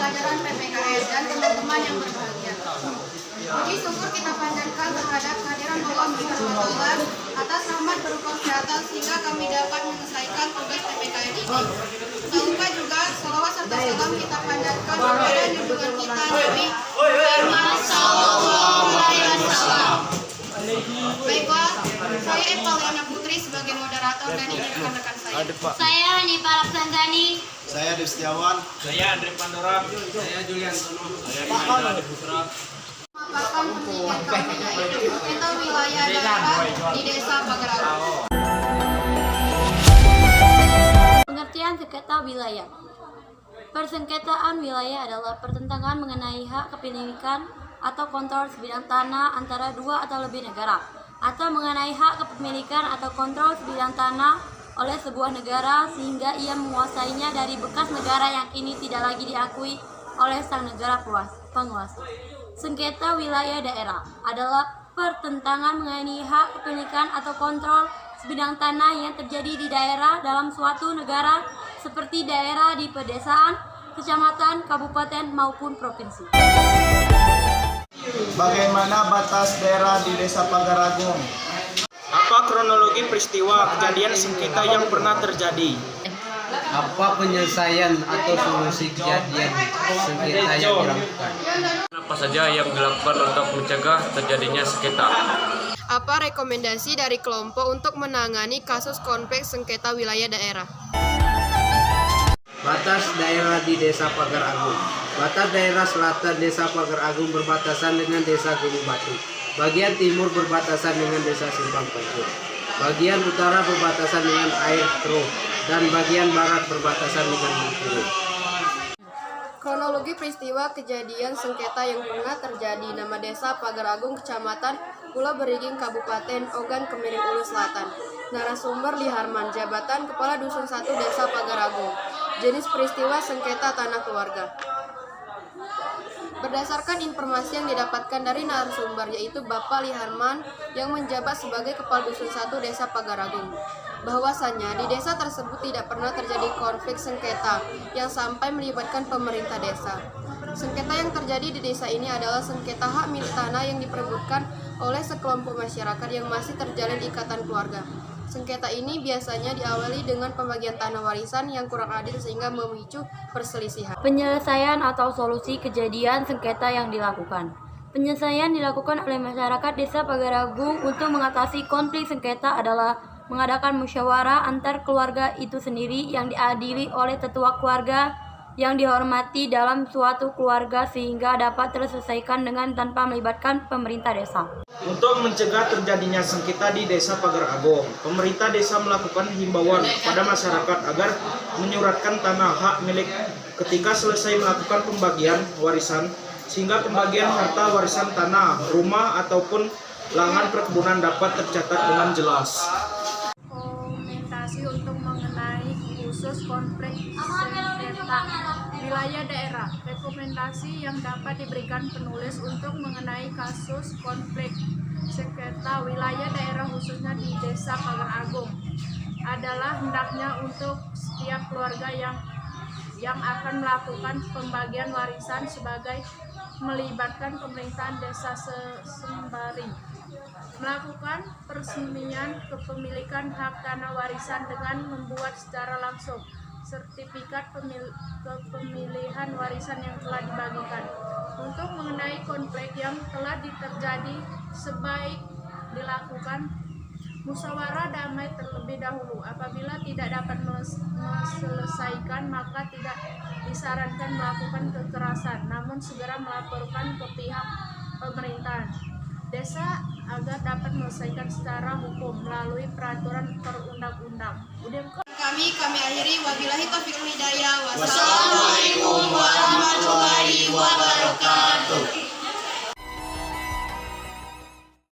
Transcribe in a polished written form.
pembelajaran PPKN dan teman-teman yang berbahagia. Puji syukur kita panjatkan terhadap kehadiran Allah SWT atas rahmat berupa kesehatan sehingga kami dapat menyelesaikan tugas PPKN ini. Tak lupa juga salawat serta salam kita panjatkan kepada junjungan kita Nabi Muhammad SAW. Baiklah, saya Evaliana Putri sebagai moderator dan ini rekan-rekan saya. Saya Hanifah Rapsanjani. Saya Dev Setiawan. Saya Andre Pandora. Saya Julian Sono. Saya Rizal Adi Putra. Memaparkan pendidikan kami yaitu sengketa wilayah daerah di Desa Pagaragung. Pengertian sengketa wilayah. Persengketaan wilayah adalah pertentangan mengenai hak kepemilikan atau kontrol sebidang tanah antara dua atau lebih negara, atau mengenai hak kepemilikan atau kontrol sebidang tanah oleh sebuah negara sehingga ia menguasainya dari bekas negara yang kini tidak lagi diakui oleh sang negara penguasa. Sengketa wilayah daerah adalah pertentangan mengenai hak kepemilikan atau kontrol sebidang tanah yang terjadi di daerah dalam suatu negara seperti daerah di pedesaan, kecamatan, kabupaten maupun provinsi. Bagaimana batas daerah di Desa Pagaragung? Apa kronologi peristiwa kejadian sengketa yang pernah terjadi? Apa penyelesaian atau solusi kejadian sengketa yang dilakukan? Apa saja yang dilakukan untuk mencegah terjadinya sengketa? Apa rekomendasi dari kelompok untuk menangani kasus konflik sengketa wilayah daerah? Batas daerah di Desa Pagaragung. Batas daerah selatan Desa Pagaragung berbatasan dengan Desa Gunung Batu. Bagian timur berbatasan dengan Desa Simpang Pacul. Bagian utara berbatasan dengan Air Keruh. Dan bagian barat berbatasan dengan Bengkulu. Kronologi peristiwa kejadian sengketa yang pernah terjadi. Nama Desa Pagaragung, Kecamatan Pulau Beringin, Kabupaten Ogan Kemiring Ulu Selatan. Narasumber Liharman, Jabatan Kepala Dusun 1 Desa Pagaragung. Jenis peristiwa sengketa tanah keluarga. Berdasarkan informasi yang didapatkan dari narasumber, yaitu Bapak Liharman yang menjabat sebagai Kepala Dusun 1 Desa Pagaragung, bahwasannya di desa tersebut tidak pernah terjadi konflik sengketa yang sampai melibatkan pemerintah desa. Sengketa yang terjadi di desa ini adalah sengketa hak milik tanah yang diperebutkan oleh sekelompok masyarakat yang masih terjalin ikatan keluarga. Sengketa ini biasanya diawali dengan pembagian tanah warisan yang kurang adil sehingga memicu perselisihan. Penyelesaian atau solusi kejadian sengketa yang dilakukan. Penyelesaian dilakukan oleh masyarakat Desa Pagaragung untuk mengatasi konflik sengketa adalah mengadakan musyawarah antar keluarga itu sendiri yang diadili oleh tetua keluarga yang dihormati dalam suatu keluarga sehingga dapat terselesaikan dengan tanpa melibatkan pemerintah desa. Untuk mencegah terjadinya sengketa di Desa Pagaragung, pemerintah desa melakukan himbauan kepada masyarakat agar menyuratkan tanah hak milik ketika selesai melakukan pembagian warisan, sehingga pembagian harta warisan tanah, rumah ataupun lahan perkebunan dapat tercatat dengan jelas. Komentasi untuk mengenai khusus konflik sengketa wilayah daerah. Rekomendasi yang dapat diberikan penulis untuk mengenai kasus konflik sengketa wilayah daerah khususnya di Desa Pagaragung adalah hendaknya untuk setiap keluarga yang akan melakukan pembagian warisan sebagai melibatkan pemerintahan desa sembari melakukan peresmian kepemilikan hak tanah warisan dengan membuat secara langsung sertifikat kepemilikan warisan yang telah dibagikan. Untuk mengenai konflik yang telah terjadi, sebaik dilakukan musyawarah damai terlebih dahulu. Apabila tidak dapat menyelesaikan, maka tidak disarankan melakukan kekerasan, namun segera melaporkan ke pihak pemerintahan desa agar dapat menyelesaikan secara hukum melalui peraturan perundang-undang. Kami akhiri, wabillahi taufiq wal hidayah. Wassalamualaikum.